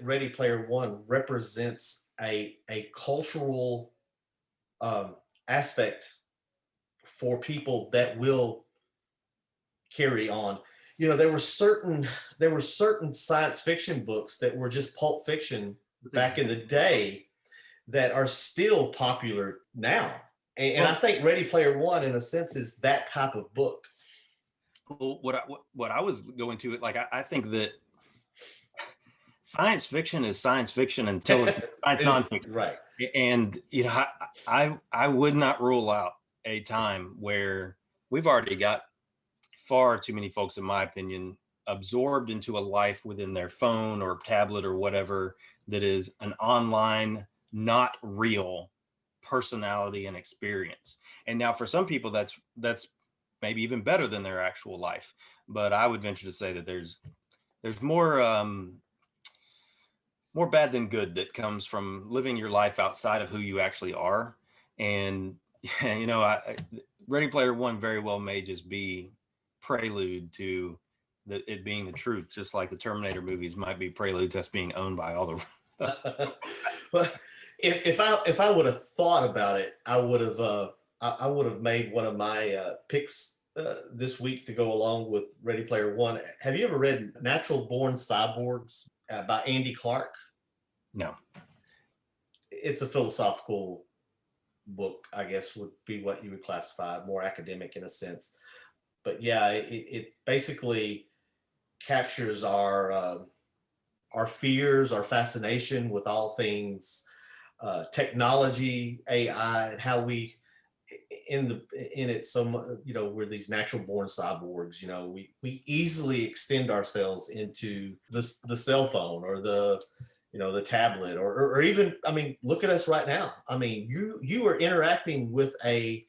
Ready Player One represents a cultural aspect for people that will carry on. You know, there were certain science fiction books that were just pulp fiction That's back in the day that are still popular now. And I well, think Ready Player One, in a sense, is that type of book. what I was going to, like, I think that science fiction is science fiction until it's science It's nonfiction. right. And I would not rule out a time where we've already got far too many folks, in my opinion, absorbed into a life within their phone or tablet or whatever that is an online, not real personality and experience. And now for some people that's maybe even better than their actual life. But I would venture to say that there's more bad than good that comes from living your life outside of who you actually are. And you know, Ready Player One very well may just be prelude to it being the truth, just like the Terminator movies might be prelude to us being owned by all the. But if I would have thought about it, I would have made one of my picks this week to go along with Ready Player One. Have you ever read Natural Born Cyborgs by Andy Clark? No. It's a philosophical book, I guess would be what you would classify, more academic in a sense. But yeah, it basically captures our fears, our fascination with all things technology, AI, and how we in it so much, you know, we're these natural born cyborgs. You know, we easily extend ourselves into the cell phone or the, you know, the tablet, or even, I mean, look at us right now. I mean, you are interacting with a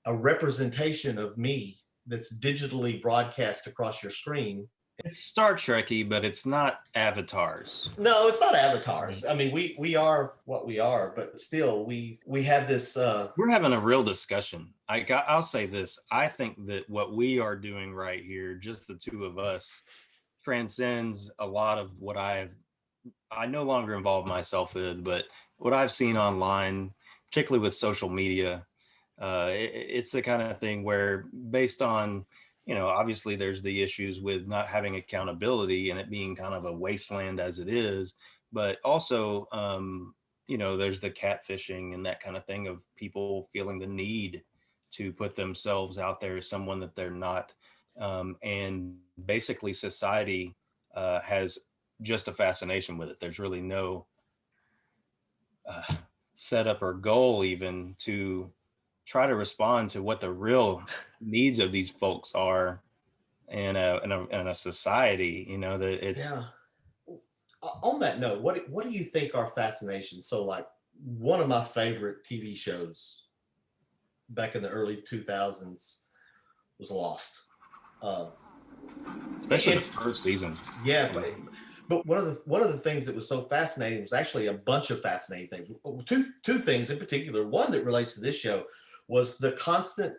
representation of me that's digitally broadcast across your screen. It's Star Trekky, but it's not avatars. No, it's not Right. avatars. I mean, we are what we are, but still, we have this. We're having a real discussion. I'll say this. I think that what we are doing right here, just the two of us, transcends a lot of what I no longer involve myself with, but what I've seen online, particularly with social media. It's the kind of thing where, based on, you know, obviously there's the issues with not having accountability and it being kind of a wasteland as it is, but also, you know, there's the catfishing and that kind of thing of people feeling the need to put themselves out there as someone that they're not. And basically, society has just a fascination with it. There's really no uh, setup or goal even to try to respond to what the real needs of these folks are in a society. You know, that it's Yeah. On that note, what do you think our fascination? So, like, one of my favorite TV shows back in the early 2000s was Lost. Uh, especially the it, first season. yeah, but one of the things that was so fascinating was actually a bunch of fascinating things. Two things in particular. One that relates to this show was the constant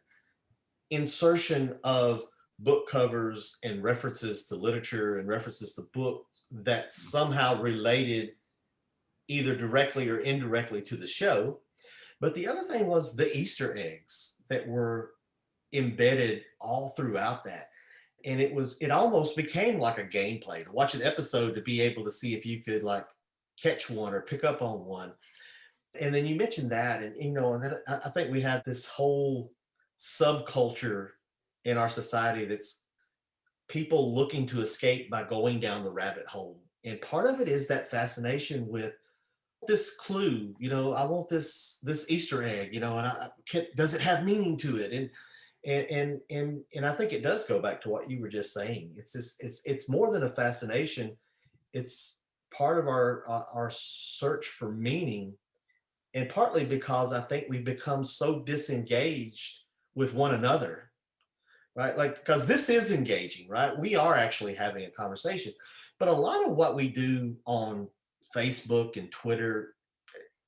insertion of book covers and references to literature and references to books that somehow related either directly or indirectly to the show. But the other thing was the Easter eggs that were embedded all throughout that. And it almost became like a gameplay to watch an episode to be able to see if you could, like, catch one or pick up on one. And then you mentioned that, and you know, and then I think we have this whole subculture in our society that's people looking to escape by going down the rabbit hole. And part of it is that fascination with this clue, you know, I want this Easter egg, you know, and does it have meaning to it? And I think it does go back to what you were just saying. It's just it's more than a fascination. It's part of our search for meaning, and partly because I think we've become so disengaged with one another, right? Like, because this is engaging, right? We are actually having a conversation, but a lot of what we do on Facebook and Twitter,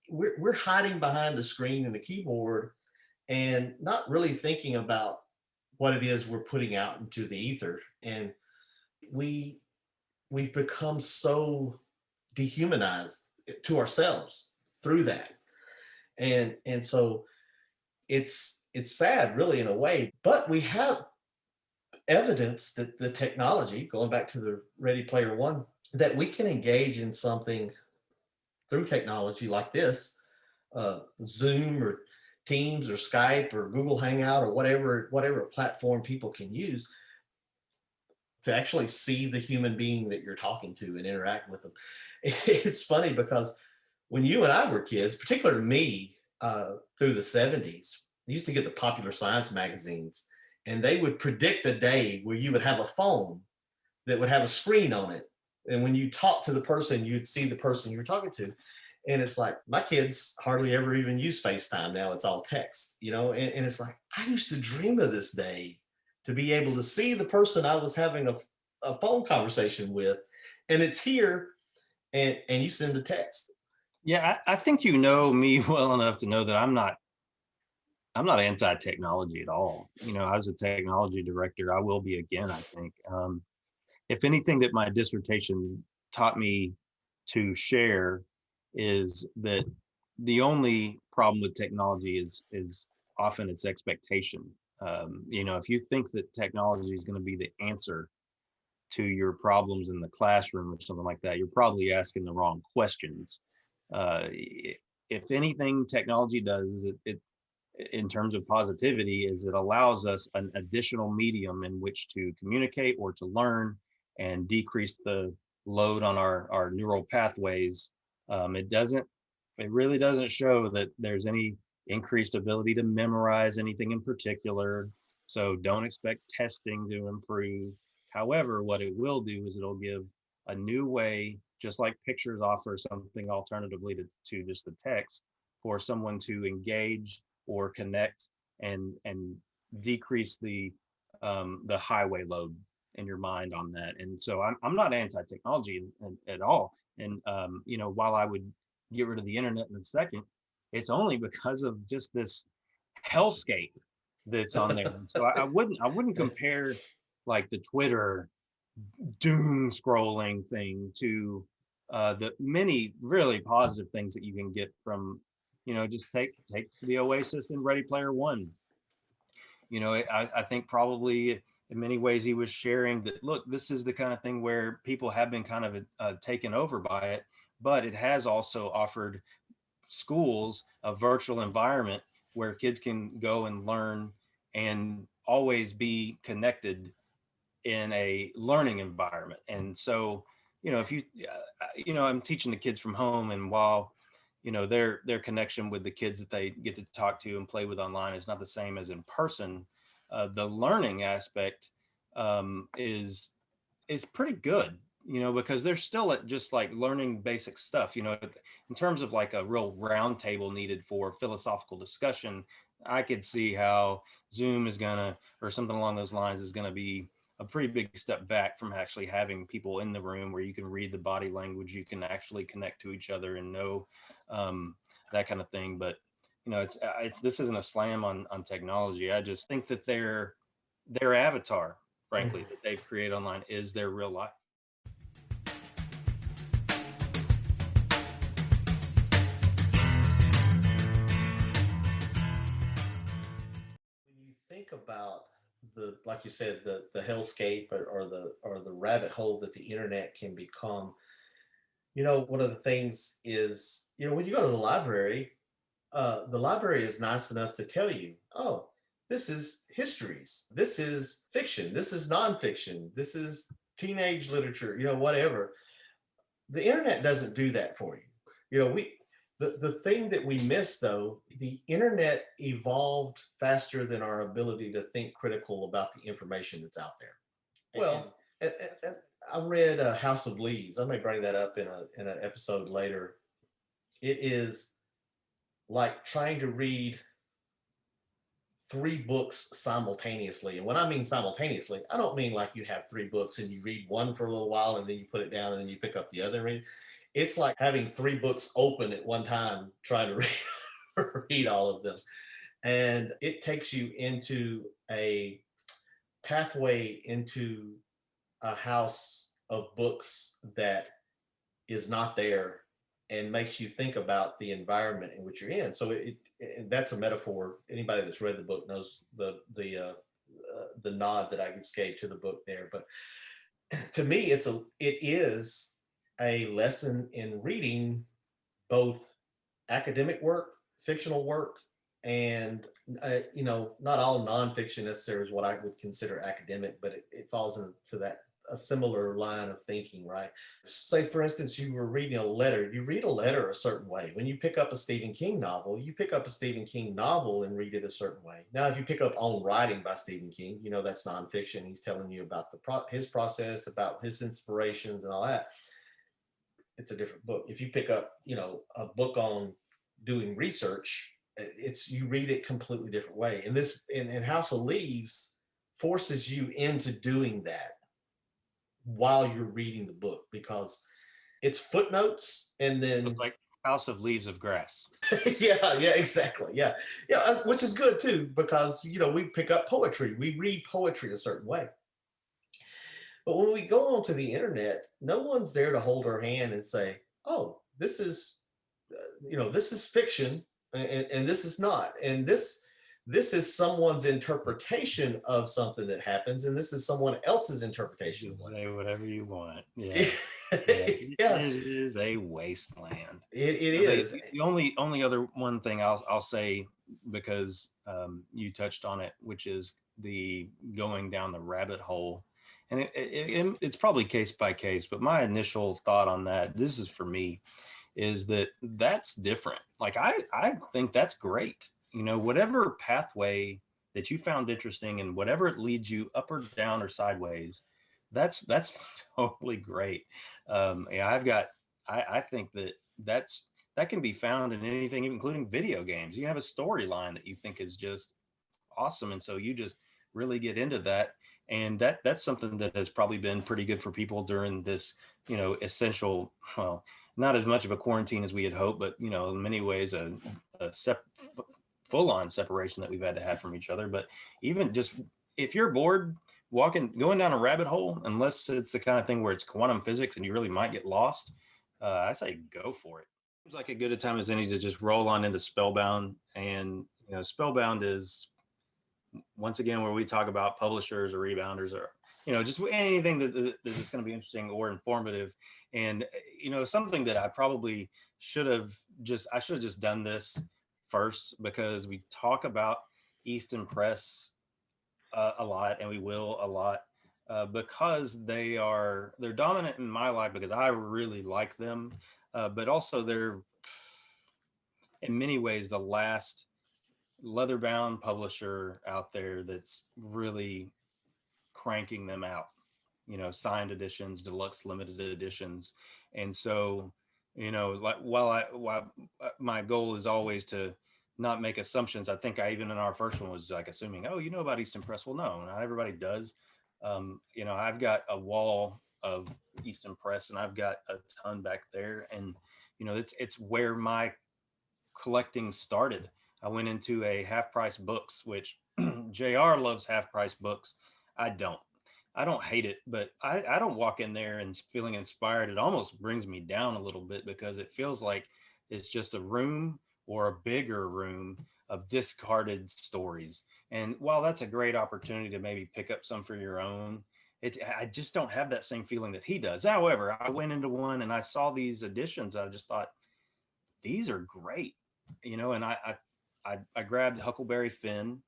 we're hiding behind the screen and the keyboard and not really thinking about what it is we're putting out into the ether. And we we've become so dehumanized to ourselves through that. And so it's sad really in a way, but we have evidence that the technology, going back to the Ready Player One, that we can engage in something through technology like this, Zoom or Teams or Skype or Google Hangout or whatever platform people can use to actually see the human being that you're talking to and interact with them. It's funny because when you and I were kids, particularly me, through the 70s, I used to get the popular science magazines, and they would predict a day where you would have a phone that would have a screen on it. And when you talk to the person, you'd see the person you're talking to. And it's like, my kids hardly ever even use FaceTime now. It's all text, and it's like, I used to dream of this day to be able to see the person I was having a phone conversation with, and it's here, and you send a text. Yeah, I think you know me well enough to know that I'm not anti-technology at all. I was a technology director. I will be again, I think. If anything that my dissertation taught me to share is that the only problem with technology is often its expectation. If you think that technology is going to be the answer to your problems in the classroom or something like that, you're probably asking the wrong questions. If anything technology does is it in terms of positivity is it allows us an additional medium in which to communicate or to learn and decrease the load on our neural pathways. It really doesn't show that there's any increased ability to memorize anything in particular. So don't expect testing to improve. However, what it will do is it'll give a new way, just like pictures offer something alternatively to just the text, for someone to engage or connect and decrease the highway load in your mind on that. And so I'm not anti-technology at all. And while I would get rid of the internet in a second, it's only because of just this hellscape that's on there. And so I wouldn't compare like the Twitter doom scrolling thing to the many really positive things that you can get from, just take the Oasis and Ready Player One. I think probably in many ways he was sharing that, look, this is the kind of thing where people have been kind of taken over by it, but it has also offered schools a virtual environment where kids can go and learn and always be connected in a learning environment. And so, if I'm teaching the kids from home, and while their connection with the kids that they get to talk to and play with online is not the same as in person, the learning aspect is pretty good, because they're still at just like learning basic stuff, in terms of like a real round table needed for philosophical discussion. I could see how Zoom is gonna, or something along those lines, is gonna be a pretty big step back from actually having people in the room where you can read the body language, you can actually connect to each other and know that kind of thing. But it's this isn't a slam on technology. I just think that their avatar, frankly, that they've created online is their real life. When you think about like you said, the hellscape, or the rabbit hole that the internet can become, one of the things is, when you go to the library is nice enough to tell you, oh, this is histories, this is fiction, this is nonfiction, this is teenage literature, whatever. The internet doesn't do that for you. The thing that we miss, though, the internet evolved faster than our ability to think critical about the information that's out there. Well, and I read House of Leaves. I may bring that up in an episode later. It is like trying to read three books simultaneously. And when I mean simultaneously, I don't mean like you have three books and you read one for a little while and then you put it down and then you pick up the other and read. It's like having three books open at one time, trying to read all of them. And it takes you into a pathway into a house of books that is not there and makes you think about the environment in which you're in. So and that's a metaphor. Anybody that's read the book knows the nod that I just gave to the book there. But to me, it is a lesson in reading both academic work, fictional work, and not all nonfiction necessarily is what I would consider academic, but it falls into that a similar line of thinking, right? Say, for instance, you were reading a letter. You read a letter a certain way. When you pick up a Stephen King novel, you pick up a Stephen King novel and read it a certain way. Now, if you pick up On Writing by Stephen King, that's nonfiction. He's telling you about his process, about his inspirations, and all that. It's a different book. If you pick up, a book on doing research, you read it completely different way. And this in House of Leaves forces you into doing that while you're reading the book, because it's footnotes and then It's like House of Leaves of Grass. yeah, exactly. Yeah. Which is good too, because we pick up poetry, we read poetry a certain way. But when we go onto the internet, no one's there to hold our hand and say, "Oh, this is fiction, and this is not, and this is someone's interpretation of something that happens, and this is someone else's interpretation of Say whatever you want. Yeah. Yeah, It is a wasteland. it is. The only other one thing I'll say, because you touched on it, which is the going down the rabbit hole, and it's probably case by case. But my initial thought on that, this is for me, is that's different. Like I think that's great. Whatever pathway that you found interesting, and whatever it leads you up or down or sideways, that's totally great. Yeah, I think that can be found in anything, including video games. You have a storyline that you think is just awesome, and so you just really get into that. And that's something that has probably been pretty good for people during this, essential, well, not as much of a quarantine as we had hoped, but in many ways a full-on separation that we've had to have from each other. But even just if you're bored, going down a rabbit hole, unless it's the kind of thing where it's quantum physics and you really might get lost, I say go for it. Seems like a good a time as any to just roll on into Spellbound. And Spellbound is, once again, where we talk about publishers or rebounders, or just anything that is going to be interesting or informative. And something that I probably should have just done this first, because we talk about Easton Press a lot, and we will a lot, because they're dominant in my life because I really like them, but also they're in many ways the last leather-bound publisher out there that's really cranking them out, signed editions, deluxe limited editions. And so, like while my goal is always to not make assumptions. I think even in our first one was like assuming, oh, about Easton Press. Well, no, not everybody does. I've got a wall of Easton Press, and I've got a ton back there, and it's where my collecting started. I went into a half price books, which JR loves half price books. I don't hate it, but I don't walk in there and feeling inspired. It almost brings me down a little bit, because it feels like it's just a room, or a bigger room, of discarded stories. And while that's a great opportunity to maybe pick up some for your own, I just don't have that same feeling that he does. However, I went into one and I saw these editions. I just thought, these are great, and I grabbed Huckleberry Finn,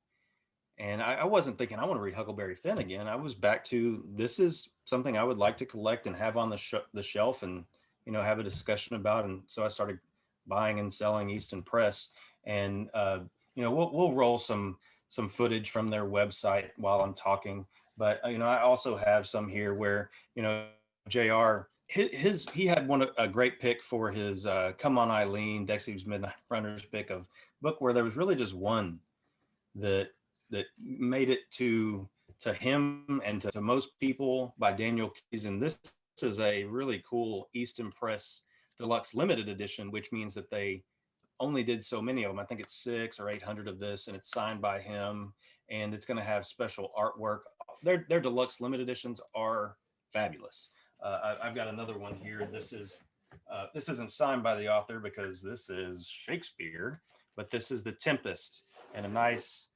and I wasn't thinking I want to read Huckleberry Finn again. I was back to, this is something I would like to collect and have on the shelf, and have a discussion about. And so I started buying and selling Easton Press, and we'll roll some footage from their website while I'm talking. But I also have some here where JR, he had a great pick for his Come On Eileen, Dexy's Midnight Runners pick of book, where there was really just one that made it to him and to most people, by Daniel Keyes. And this is a really cool Easton Press deluxe limited edition, which means that they only did so many of them. I think it's 600 or 800 of this, and it's signed by him, and it's going to have special artwork. Their deluxe limited editions are fabulous. I've got another one here. This is This isn't signed by the author because this is Shakespeare, but this is The Tempest, and a nice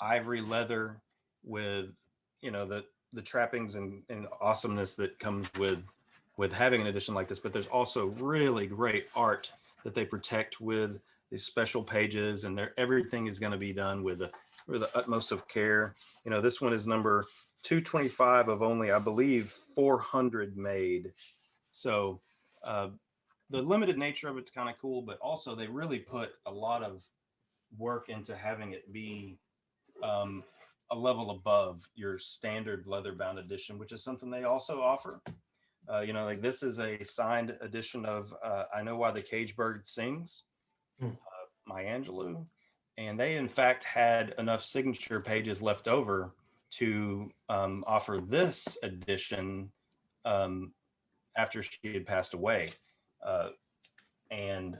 ivory leather with, you know, the trappings and awesomeness that comes with having an edition like this. But there's also really great art that they protect with these special pages, and everything is going to be done with the utmost of care. You know, this one is number 225 of only, I believe, 400 made. So the limited nature of it's kind of cool, but also they really put a lot of work into having it be a level above your standard leather bound edition, which is something they also offer. You know, like this is a signed edition of I Know Why the Cage Bird Sings, Maya Angelou. And they, in fact, had enough signature pages left over to offer this edition after she had passed away. And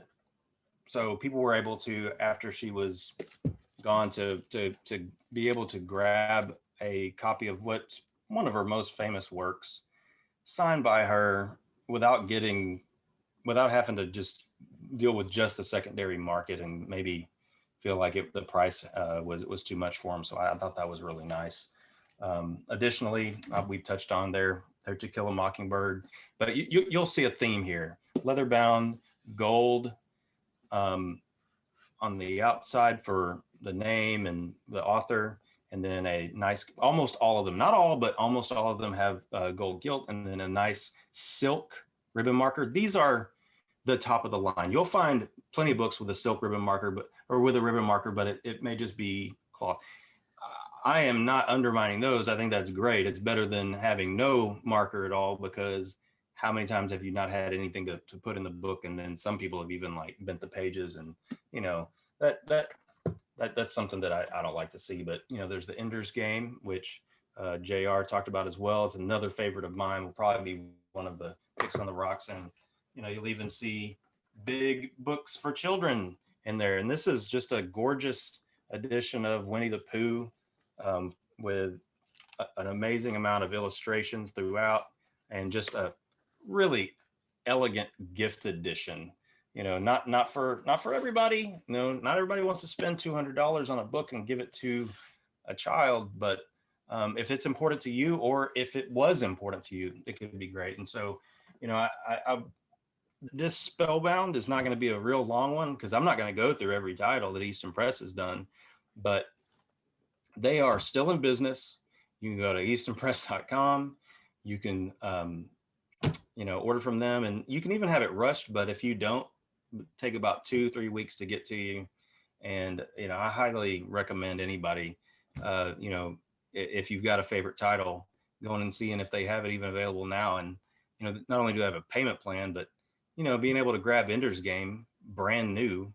so people were able to, after she was gone, to be able to grab a copy of what's one of her most famous works, signed by her, without having to just deal with just the secondary market and maybe feel like the price was too much for them. So I thought that was really nice. Additionally, we've touched on there To Kill a Mockingbird, but you'll see a theme here: leather bound, gold on the outside for the name and the author, and then a nice, almost all of them, not all, but almost all of them have gold gilt, and then a nice silk ribbon marker. These are the top of the line. You'll find plenty of books with a silk ribbon marker, or with a ribbon marker, but it may just be cloth. I am not undermining those. I think that's great. It's better than having no marker at all, because how many times have you not had anything to put in the book? And then some people have even like bent the pages, and you know, that's something that I don't like to see. But you know, there's the Ender's Game, which JR talked about as well. It's another favorite of mine. Will probably be one of the picks on the rocks. And you know, you'll even see big books for children in there. And this is just a gorgeous edition of Winnie the Pooh, with an amazing amount of illustrations throughout, and just a really elegant gift edition. You know, not for everybody. No, not everybody wants to spend $200 on a book and give it to a child, but if it's important to you, or if it was important to you, it could be great. And so, you know, this Spellbound is not going to be a real long one, because I'm not going to go through every title that Easton Press has done, but they are still in business. You can go to eastonpress.com. You can, you know, order from them, and you can even have it rushed. But if you don't, take about 2-3 weeks to get to you. And, you know, I highly recommend anybody, you know, if you've got a favorite title, going and seeing if they have it even available now. And, you know, not only do they have a payment plan, but, you know, being able to grab Ender's Game, brand new,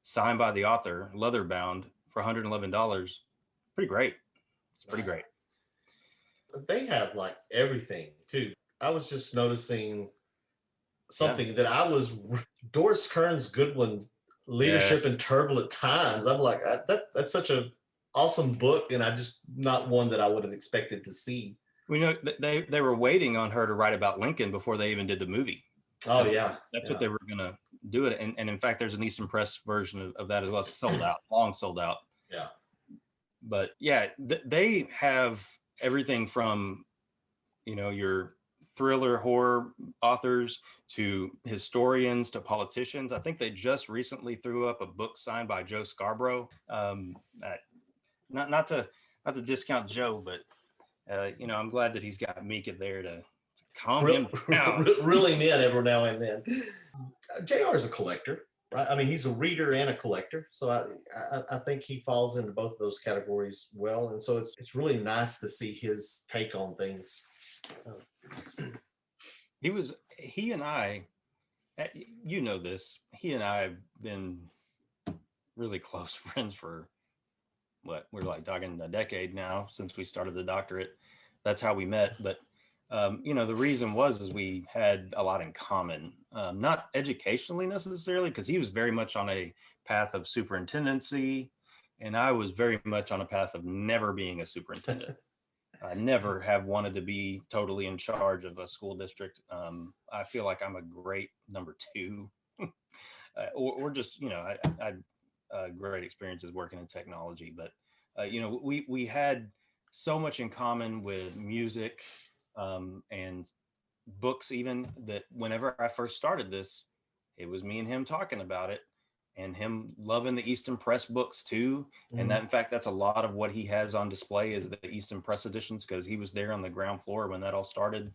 signed by the author, leather bound, for $111, pretty great. It's pretty great. They have like everything too. I was just noticing something that Doris Kearns Goodwin, Leadership in Turbulent Times. I'm like, that's such a awesome book, and I just not one that I would have expected to see. We know they were waiting on her to write about Lincoln before they even did the movie. Oh, that's what they were going to do it. And in fact, there's an Easton Press version of that as well. It's sold out, long sold out. Yeah. But yeah, they have everything from, you know, your thriller horror authors to historians to politicians. I think they just recently threw up a book signed by Joe Scarborough. Not to discount Joe, but you know, I'm glad that he's got Mika there to calm him down. Really in every now and then. JR is a collector, right? I mean, he's a reader and a collector. So I think he falls into both of those categories well. And so it's really nice to see his take on things. He and I, you know this, he and I have been really close friends for we're like talking a decade now, since we started the doctorate. That's how we met. But you know, the reason is we had a lot in common, not educationally necessarily, because he was very much on a path of superintendency, and I was very much on a path of never being a superintendent. I never have wanted to be totally in charge of a school district. I feel like I'm a great number two, or just, I great experiences working in technology. But, we had so much in common with music and books, even, that whenever I first started this, it was me and him talking about it, and him loving the Easton Press books too. And that, in fact, that's a lot of what he has on display is the Easton Press editions, because he was there on the ground floor when that all started.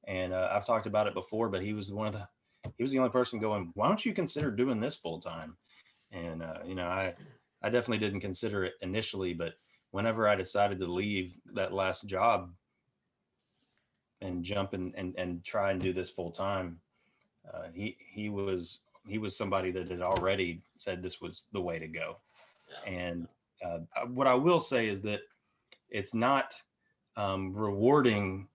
And I've talked about it before, but he was the only person going, why don't you consider doing this full time? And I definitely didn't consider it initially, but whenever I decided to leave that last job and jump and try and do this full time, he was somebody that had already said this was the way to go. And what I will say is that it's not rewarding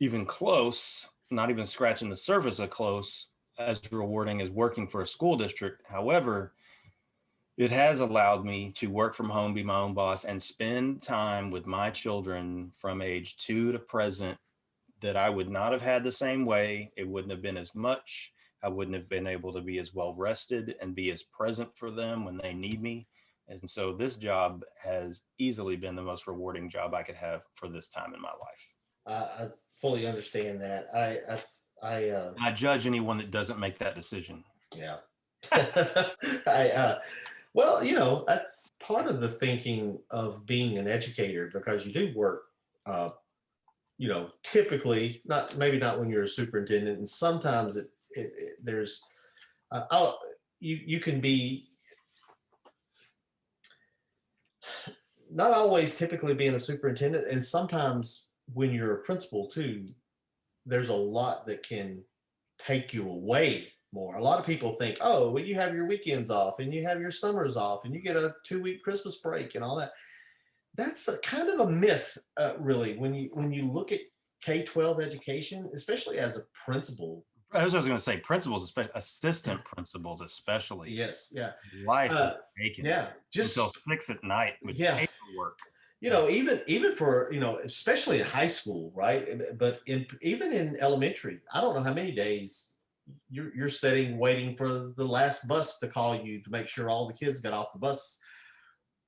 even close, not even scratching the surface of close, as rewarding as working for a school district. However, it has allowed me to work from home, be my own boss, and spend time with my children from age 2 to present that I would not have had the same way. It wouldn't have been as much. I wouldn't have been able to be as well rested and be as present for them when they need me. And so this job has easily been the most rewarding job I could have for this time in my life. I fully understand that. I judge anyone that doesn't make that decision. Yeah. Well, that's part of the thinking of being an educator, because you do work, typically, maybe not when you're a superintendent, and sometimes there's, you can be, not always typically being a superintendent, and sometimes when you're a principal too, there's a lot that can take you away more. A lot of people think, oh, well, you have your weekends off and you have your summers off and you get a 2-week Christmas break and all that. That's a kind of a myth, really, when you look at K-12 education, especially as a principal. I was going to say principals, assistant principals, especially. Yes, yeah. Life is taken. Yeah, just until 6 at night with paperwork. Even for, especially in high school, right? But even in elementary, I don't know how many days you're sitting waiting for the last bus to call you to make sure all the kids got off the bus.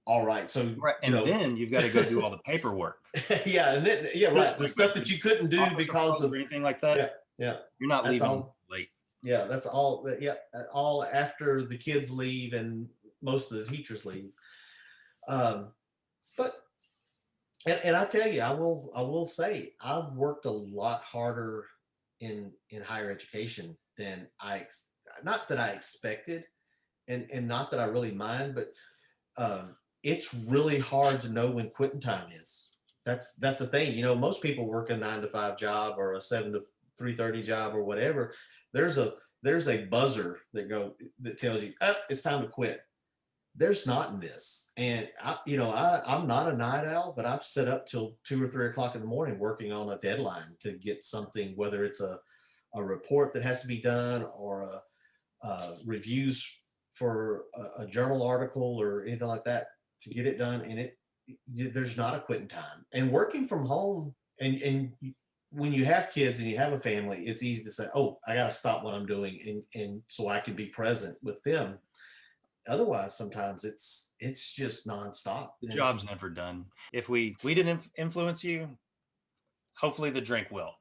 All right. So, right. And then you've got to go do all the paperwork. Yeah. And then, right. The stuff that you couldn't do because of anything like that. Yeah. Yeah. You're not leaving late. Yeah. That's all. Yeah. All after the kids leave and most of the teachers leave. But, and I tell you, I will say, I've worked a lot harder in higher education than not that I expected, and not that I really mind, but it's really hard to know when quitting time is. That's the thing. Most people work a 9 to 5 job or a 7 to 3:30 job or whatever. There's a buzzer that tells you, oh, it's time to quit. There's not in this. And I'm not a night owl, but I've set up till 2 or 3 o'clock in the morning working on a deadline to get something, whether it's a report that has to be done or reviews for a journal article or anything like that, to get it done. And there's not a quitting time. And working from home, and when you have kids and you have a family, it's easy to say, oh, I got to stop what I'm doing and so I can be present with them. Otherwise, sometimes it's just nonstop. The job's never done. If we didn't influence you, hopefully the drink will.